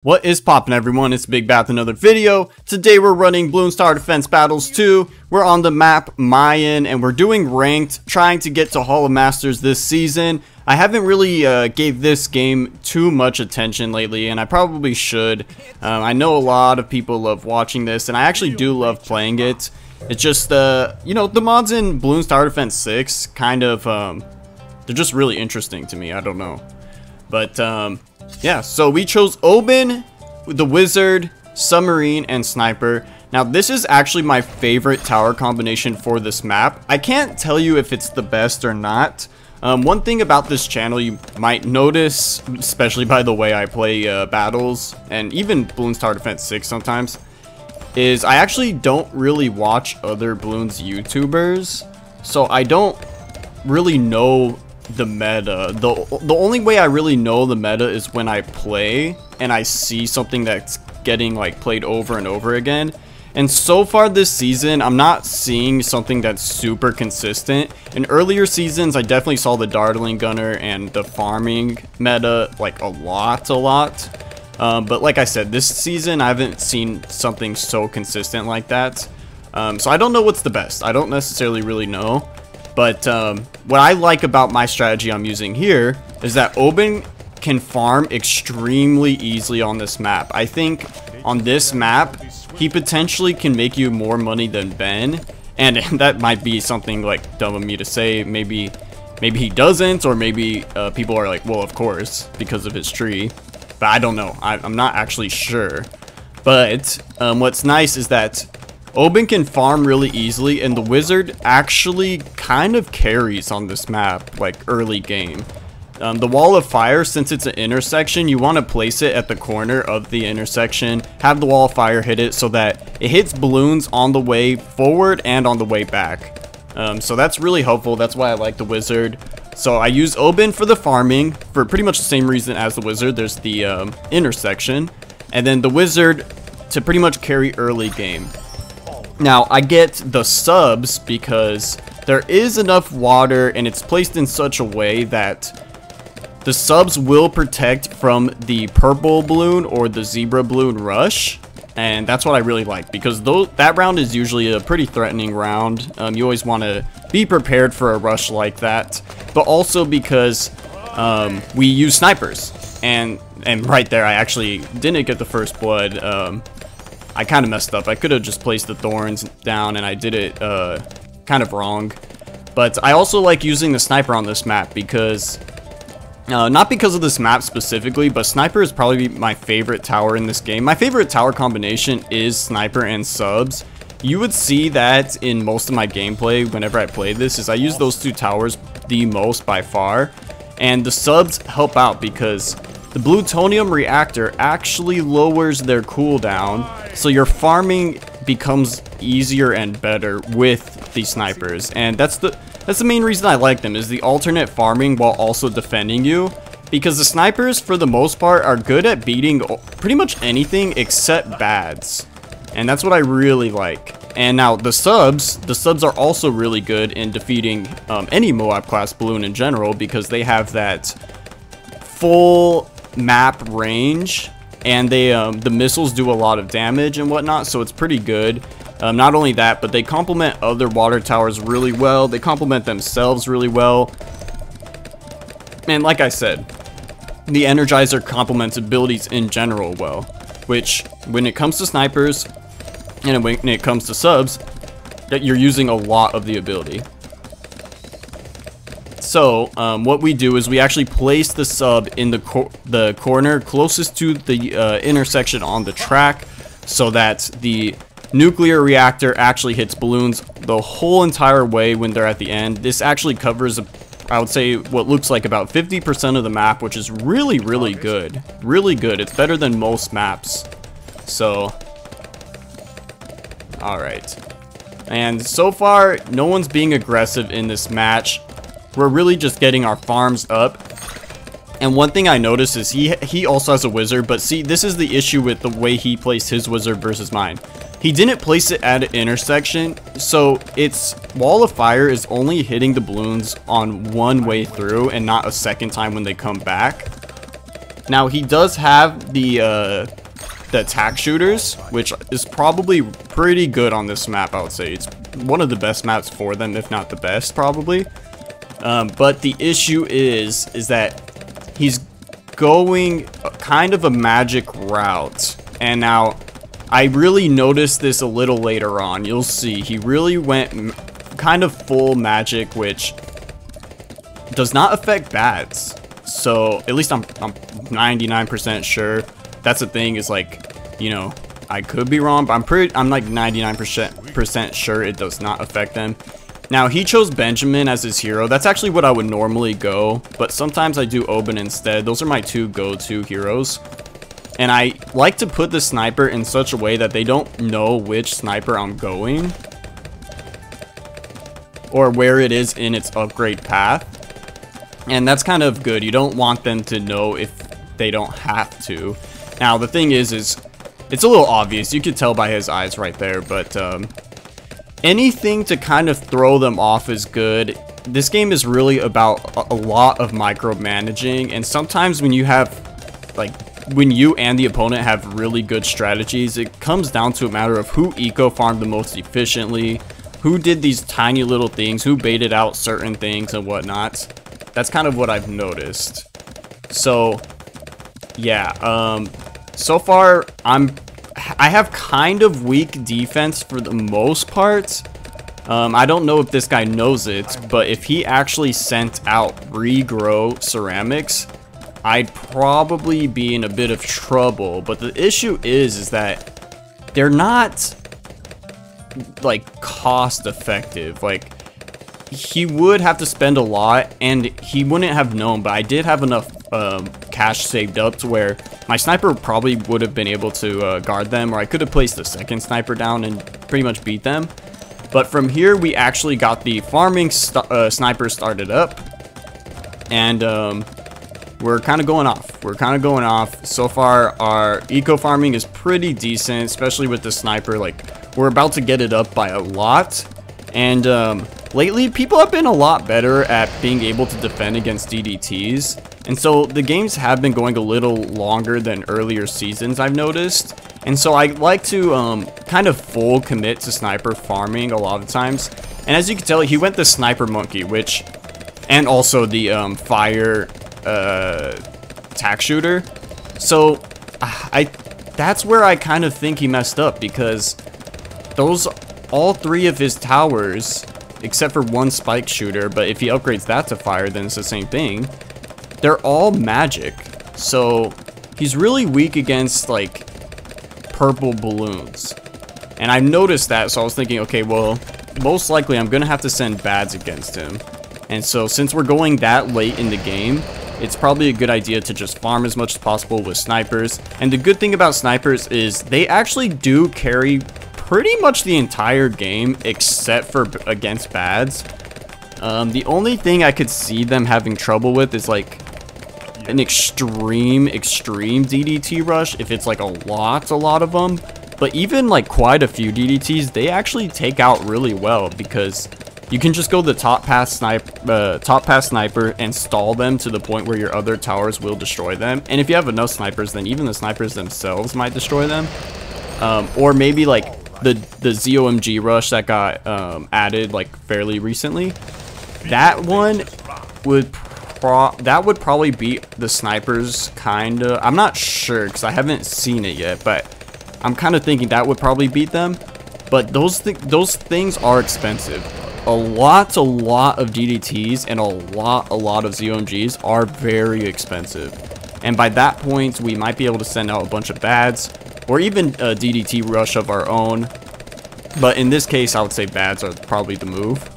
What is poppin', everyone? It's Big Bat with another video. Today we're running Bloons Tower Defense Battles 2. We're on the map Mayan and we're doing ranked, trying to get to Hall of Masters this season. I haven't really gave this game too much attention lately, and I probably should. I know a lot of people love watching this, and I actually do love playing it. It's just, you know, the mods in Bloons Tower Defense 6 kind of, they're just really interesting to me. I don't know. But, yeah, so we chose Obyn, the Wizard, Submarine, and Sniper. Now, this is actually my favorite tower combination for this map. I can't tell you if it's the best or not. One thing about this channel you might notice, especially by the way I play battles, and even Bloons Tower Defense 6 sometimes, is I actually don't really watch other Bloons YouTubers. So I don't really know the meta. The only way I really know the meta is when I play and I see something that's getting like played over and over again. And so far this season, I'm not seeing something that's super consistent. In earlier seasons, I definitely saw the Dartling Gunner and the farming meta like a lot. But like I said, this season I haven't seen something so consistent like that. So I don't know what's the best. I don't necessarily really know. But what I like about my strategy I'm using here is that Obyn can farm extremely easily on this map. I think on this map, he potentially can make you more money than Ben. And that might be something like dumb of me to say. Maybe he doesn't, or maybe people are like, well, of course, because of his tree. But I don't know. I'm not actually sure. But what's nice is that Obyn can farm really easily, and the Wizard actually kind of carries on this map, like early game. The Wall of Fire, since it's an intersection, you want to place it at the corner of the intersection, have the Wall of Fire hit it so that it hits balloons on the way forward and on the way back. So that's really helpful. That's why I like the Wizard. So I use Obyn for the farming for pretty much the same reason as the Wizard. There's the intersection, and then the Wizard to pretty much carry early game. Now, I get the subs because there is enough water and it's placed in such a way that the subs will protect from the purple balloon or the zebra balloon rush. And that's what I really like, because that round is usually a pretty threatening round. You always want to be prepared for a rush like that. But also because we use snipers. And right there, I actually didn't get the first blood. I kind of messed up. I could have just placed the thorns down, and I did it kind of wrong. But I also like using the sniper on this map because, not because of this map specifically, but sniper is probably my favorite tower in this game. My favorite tower combination is sniper and subs. You would see that in most of my gameplay whenever I play this, is I use those two towers the most by far. And the subs help out because the plutonium reactor actually lowers their cooldown, so your farming becomes easier and better with the snipers. And that's the main reason I like them, is the alternate farming while also defending you, because the snipers for the most part are good at beating pretty much anything except BADs, and that's what I really like. And now the subs are also really good in defeating any Moab class balloon in general, because they have that full map range, and they the missiles do a lot of damage and whatnot, so it's pretty good. Not only that, but they complement other water towers really well. They complement themselves really well. And like I said, the Energizer complements abilities in general well, which when it comes to snipers and when it comes to subs, that you're using a lot of the ability. So what we do is we actually place the sub in the corner closest to the intersection on the track, so that the nuclear reactor actually hits balloons the whole entire way when they're at the end. This actually covers, I would say, what looks like about 50% of the map, which is really, really good. Really good. It's better than most maps. So, alright. And so far, no one's being aggressive in this match. We're really just getting our farms up. And one thing I noticed is he also has a wizard, but see, this is the issue with the way he placed his wizard versus mine. He didn't place it at an intersection, so its Wall of Fire is only hitting the balloons on one way through and not a second time when they come back. Now he does have the attack shooters, which is probably pretty good on this map. I would say it's one of the best maps for them, if not the best, probably. But the issue is that he's going kind of a magic route, and now I really noticed this a little later on. You'll see he really went kind of full magic, which does not affect BADs. So at least I'm 99% sure. That's the thing, is like, you know, I could be wrong, but I'm like 99% sure it does not affect them. Now he chose Benjamin as his hero. That's actually what I would normally go, but sometimes I do Obyn instead. Those are my two go-to heroes. And I like to put the sniper in such a way that they don't know which sniper I'm going, or where it is in its upgrade path. And that's kind of good. You don't want them to know if they don't have to. Now the thing is it's a little obvious. You could tell by his eyes right there, but anything to kind of throw them off is good. This game is really about a lot of micromanaging, and sometimes when you have, like, when you and the opponent have really good strategies, it comes down to a matter of who eco-farmed the most efficiently, who did these tiny little things, who baited out certain things and whatnot. That's kind of what I've noticed. So, yeah, so far, I have kind of weak defense for the most part. I don't know if this guy knows it, but if he actually sent out regrow ceramics, I'd probably be in a bit of trouble. But the issue is that they're not, like, cost effective. Like, he would have to spend a lot, and he wouldn't have known, but I did have enough cash saved up to where my sniper probably would have been able to guard them, or I could have placed the second sniper down and pretty much beat them. But from here, we actually got the farming sniper started up, and we're kind of going off. So far, our eco farming is pretty decent, especially with the sniper. Like, we're about to get it up by a lot. And lately, people have been a lot better at being able to defend against DDTs. And so the games have been going a little longer than earlier seasons, I've noticed. And so I like to kind of full commit to sniper farming a lot of times. And as you can tell, he went the sniper monkey, which, and also the fire attack shooter. So that's where I kind of think he messed up, because all three of his towers, except for one spike shooter, but if he upgrades that to fire, then it's the same thing, they're all magic. So he's really weak against, like, purple balloons. And I noticed that, so I was thinking, okay, well, most likely I'm gonna have to send BADs against him. And so since we're going that late in the game, it's probably a good idea to just farm as much as possible with snipers. And the good thing about snipers is they actually do carry pretty much the entire game, except for against BADs. The only thing I could see them having trouble with is, like, an extreme DDT rush, if it's like a lot of them. But even like quite a few DDTs, they actually take out really well, because you can just go the top pass sniper and stall them to the point where your other towers will destroy them. And if you have enough snipers, then even the snipers themselves might destroy them. Or maybe like the ZOMG rush that got added like fairly recently. That one would probably beat the snipers, kinda. I'm not sure because I haven't seen it yet, but I'm kind of thinking that would probably beat them. But those things are expensive. A lot of DDTs and a lot of ZOMGs are very expensive. And by that point, we might be able to send out a bunch of BADs, or even a DDT rush of our own. But in this case, I would say BADs are probably the move.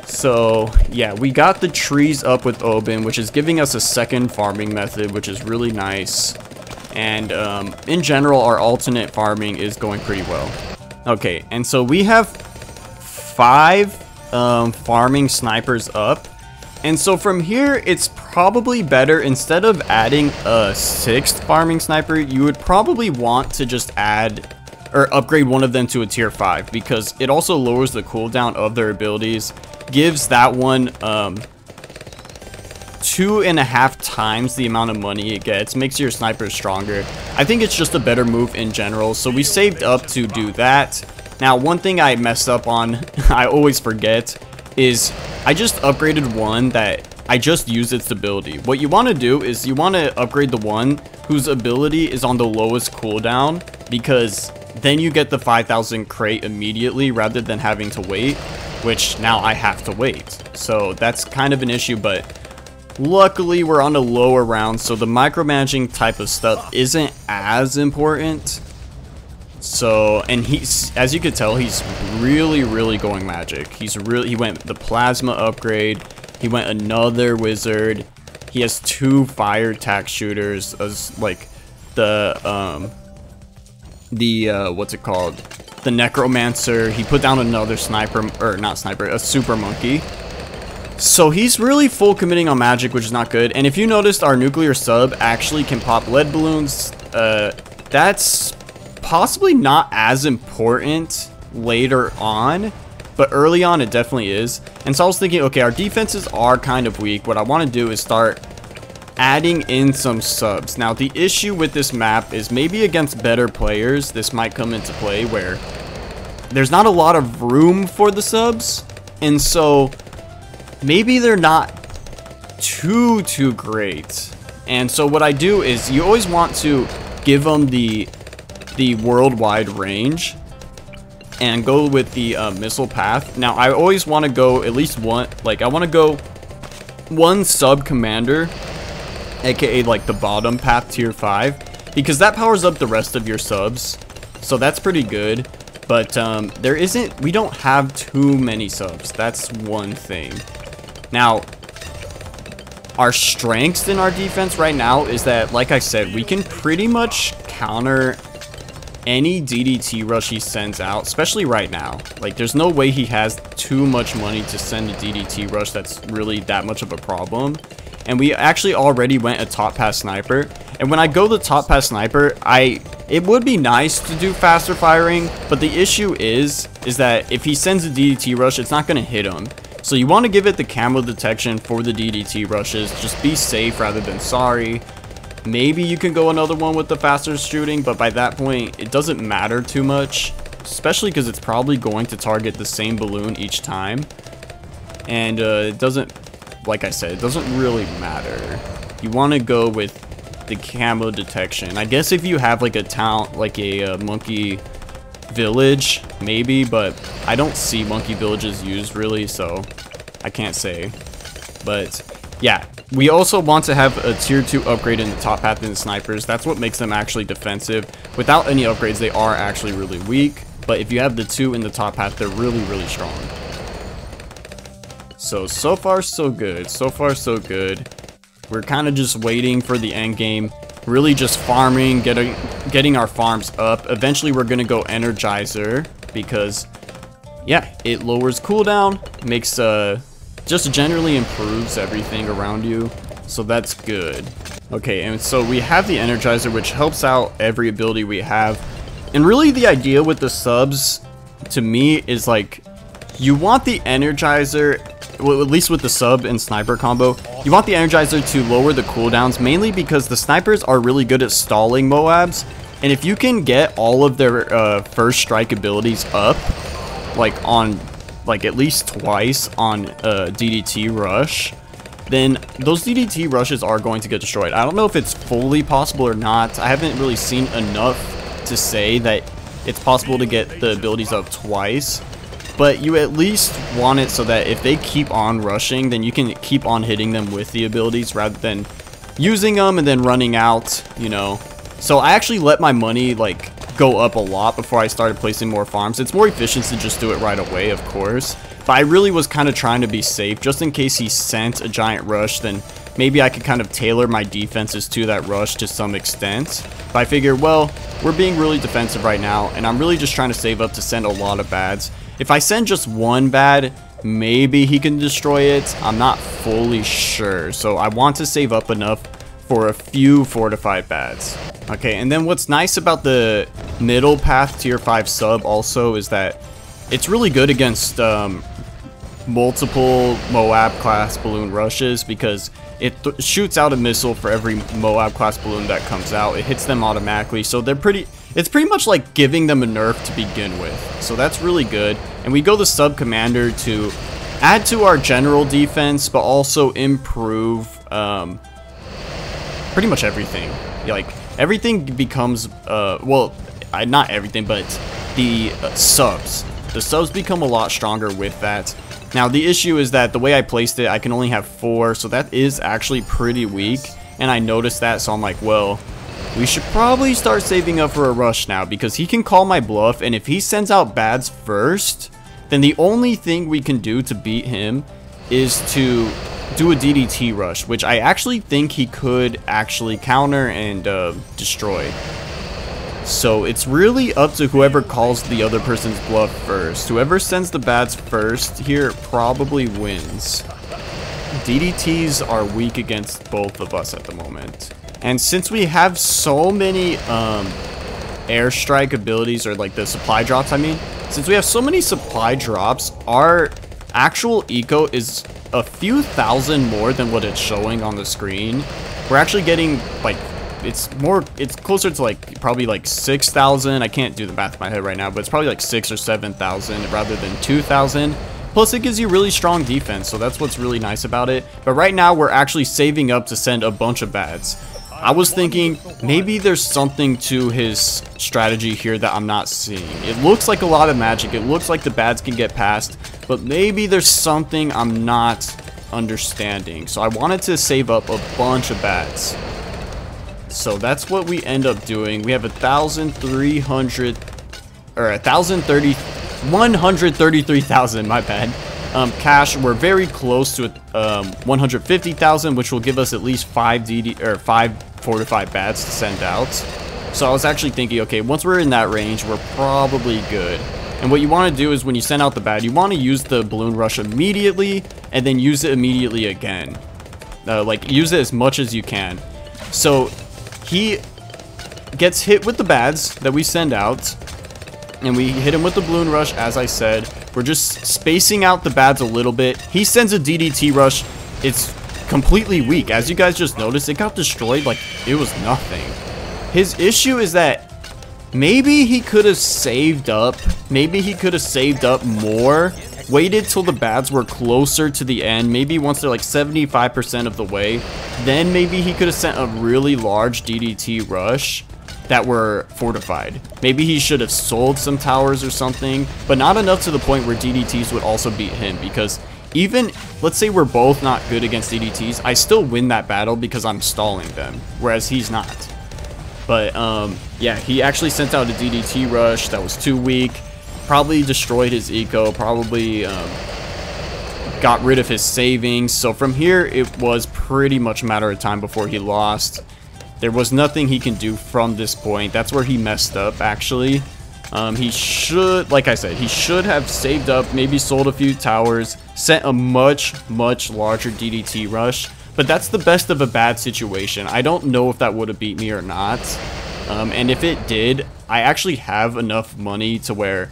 So yeah, we got the trees up with Obyn, which is giving us a second farming method, which is really nice. And in general, our alternate farming is going pretty well. Okay, and so we have 5 farming snipers up. And so from here, it's probably better, instead of adding a 6th farming sniper, you would probably want to just add or upgrade one of them to a tier 5, because it also lowers the cooldown of their abilities, gives that one 2.5 times the amount of money it gets. Makes your sniper stronger. I think it's just a better move in general, so we saved up to do that. Now, one thing I messed up on, I always forget, is I just upgraded one that I just used its ability. What you want to do is you want to upgrade the one whose ability is on the lowest cooldown, because then you get the 5,000 crate immediately rather than having to wait, which now I have to wait. So that's kind of an issue, but luckily we're on a lower round, so the micromanaging type of stuff isn't as important. So, and he's, as you could tell, he's really going magic. He went the plasma upgrade, he went another wizard, he has 2 fire attack shooters, as like the what's it called, the necromancer. He put down another sniper, or not sniper, a super monkey. So he's really full committing on magic, which is not good. And if you noticed, our nuclear sub actually can pop lead balloons. That's possibly not as important later on, but early on it definitely is. And so I was thinking, okay, our defenses are kind of weak. What I want to do is start adding in some subs. Now, the issue with this map is maybe against better players, this might come into play where there's not a lot of room for the subs, and so maybe they're not too great. And so what I do is you always want to give them the worldwide range and go with the missile path. Now, I always want to go at least one, like I want to go one sub commander, aka like the bottom path tier 5, because that powers up the rest of your subs, so that's pretty good. But we don't have too many subs, that's one thing. Now, our strengths in our defense right now is that, like I said, we can pretty much counter any DDT rush he sends out, especially right now. Like, there's no way he has too much money to send a DDT rush that's really that much of a problem. And we actually already went a top pass sniper. And when I go the top pass sniper, it would be nice to do faster firing, but the issue is that if he sends a DDT rush, it's not going to hit him. So you want to give it the camo detection for the DDT rushes. Just be safe rather than sorry. Maybe you can go another one with the faster shooting, but by that point, it doesn't matter too much, especially because it's probably going to target the same balloon each time. And it doesn't, like I said, it doesn't really matter. You want to go with the camo detection. I guess if you have like a town, like a monkey village, maybe, but I don't see monkey villages used really, so I can't say. But yeah, we also want to have a tier 2 upgrade in the top path in the snipers. That's what makes them actually defensive. Without any upgrades, they are actually really weak, but if you have the 2 in the top path, they're really strong. So far so good. So far so good. We're kind of just waiting for the end game, really just farming, getting our farms up. Eventually we're gonna go Energizer, because yeah, it lowers cooldown, makes just generally improves everything around you, so that's good. Okay, and so we have the Energizer, which helps out every ability we have. And really the idea with the subs, to me, is like, you want the Energizer, well, at least with the sub and sniper combo, you want the Energizer to lower the cooldowns, mainly because the snipers are really good at stalling Moabs, and if you can get all of their first strike abilities up, like on, like at least twice on DDT rush, then those DDT rushes are going to get destroyed. I don't know if it's fully possible or not. I haven't really seen enough to say that it's possible to get the abilities up twice, but you at least want it so that if they keep on rushing, then you can keep on hitting them with the abilities rather than using them and then running out, you know. So I actually let my money like go up a lot before I started placing more farms. It's more efficient to just do it right away, of course, but I really was kind of trying to be safe just in case he sent a giant rush. Then maybe I could kind of tailor my defenses to that rush to some extent. But I figured, well, we're being really defensive right now, and I'm really just trying to save up to send a lot of bads. If I send just one bad, maybe he can destroy it. I'm not fully sure, so I want to save up enough for a few fortified bads. Okay, and then what's nice about the middle path tier 5 sub also is that it's really good against multiple Moab class balloon rushes because it shoots out a missile for every Moab class balloon that comes out. It hits them automatically, so it's pretty much like giving them a nerf to begin with. So that's really good. And we go the sub commander to add to our general defense, but also improve pretty much everything. Like everything becomes well, not everything, but the subs. The subs become a lot stronger with that. Now the issue is that the way I placed it, I can only have 4, so that is actually pretty weak. And I noticed that, so I'm like, well, we should probably start saving up for a rush now, because he can call my bluff, and if he sends out BADs first, then the only thing we can do to beat him is to do a DDT rush, which I actually think he could actually counter and destroy. So it's really up to whoever calls the other person's bluff first. Whoever sends the BADs first here probably wins. DDTs are weak against both of us at the moment. And since we have so many airstrike abilities, or like the supply drops, I mean, since we have so many supply drops, our actual eco is a few thousand more than what it's showing on the screen. We're actually getting like, it's closer to like probably like 6,000. I can't do the math in my head right now, but it's probably like 6,000 or 7,000 rather than 2,000. Plus it gives you really strong defense, so that's what's really nice about it. But right now we're actually saving up to send a bunch of BADs. I was thinking maybe there's something to his strategy here that I'm not seeing. It looks like a lot of magic. It looks like the BADs can get past, but maybe there's something I'm not understanding. So I wanted to save up a bunch of BADs. So that's what we end up doing. We have 1,300 or 133,000, my bad. Cash. We're very close to 150,000, which will give us at least 5 fortified BADs to send out. So I was actually thinking, okay, once we're in that range, we're probably good. And what you want to do is when you send out the BAD, you want to use the balloon rush immediately and then use it immediately again. Like use it as much as you can. So he gets hit with the BADs that we send out, and we hit him with the balloon rush. As I said, we're just spacing out the BADs a little bit. He sends a DDT rush. It's completely weak. As you guys just noticed, it got destroyed like it was nothing. His issue is that maybe he could have saved up. Maybe he could have saved up more. Waited till the BADs were closer to the end. Maybe once they're like 75% of the way. Then maybe he could have sent a really large DDT rush that were fortified. Maybe he should have sold some towers or something, but not enough to the point where DDTs would also beat him, because even, let's say we're both not good against DDTs, I still win that battle because I'm stalling them, whereas he's not. But yeah, he actually sent out a DDT rush that was too weak, probably destroyed his eco, probably got rid of his savings. So from here, it was pretty much a matter of time before he lost. There was nothing he can do from this point. That's where he messed up, actually. He should, like I said, he should have saved up, maybe sold a few towers, sent a much larger DDT rush. But that's the best of a bad situation. I don't know if that would have beat me or not. And if it did, I actually have enough money to where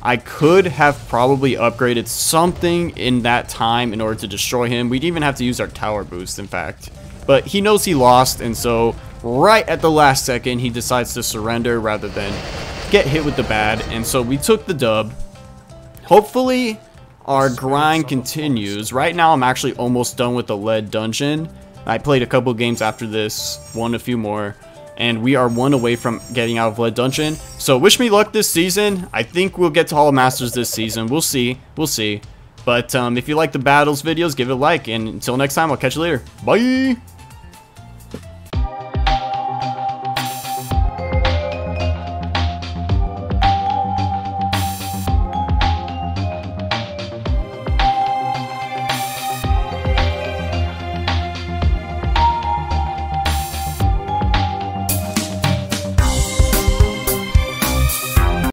I could have probably upgraded something in that time in order to destroy him. We'd even have to use our tower boost, in fact. But he knows he lost, and so right at the last second, he decides to surrender rather than get hit with the BAD. And so we took the dub. Hopefully our grind continues. Right now I'm actually almost done with the lead dungeon. I played a couple games after this, won a few more, and we are one away from getting out of lead dungeon. So wish me luck this season. I think we'll get to Hall of Masters this season. We'll see. But if you like the battles videos, give it a like, and until next time, I'll catch you later. Bye.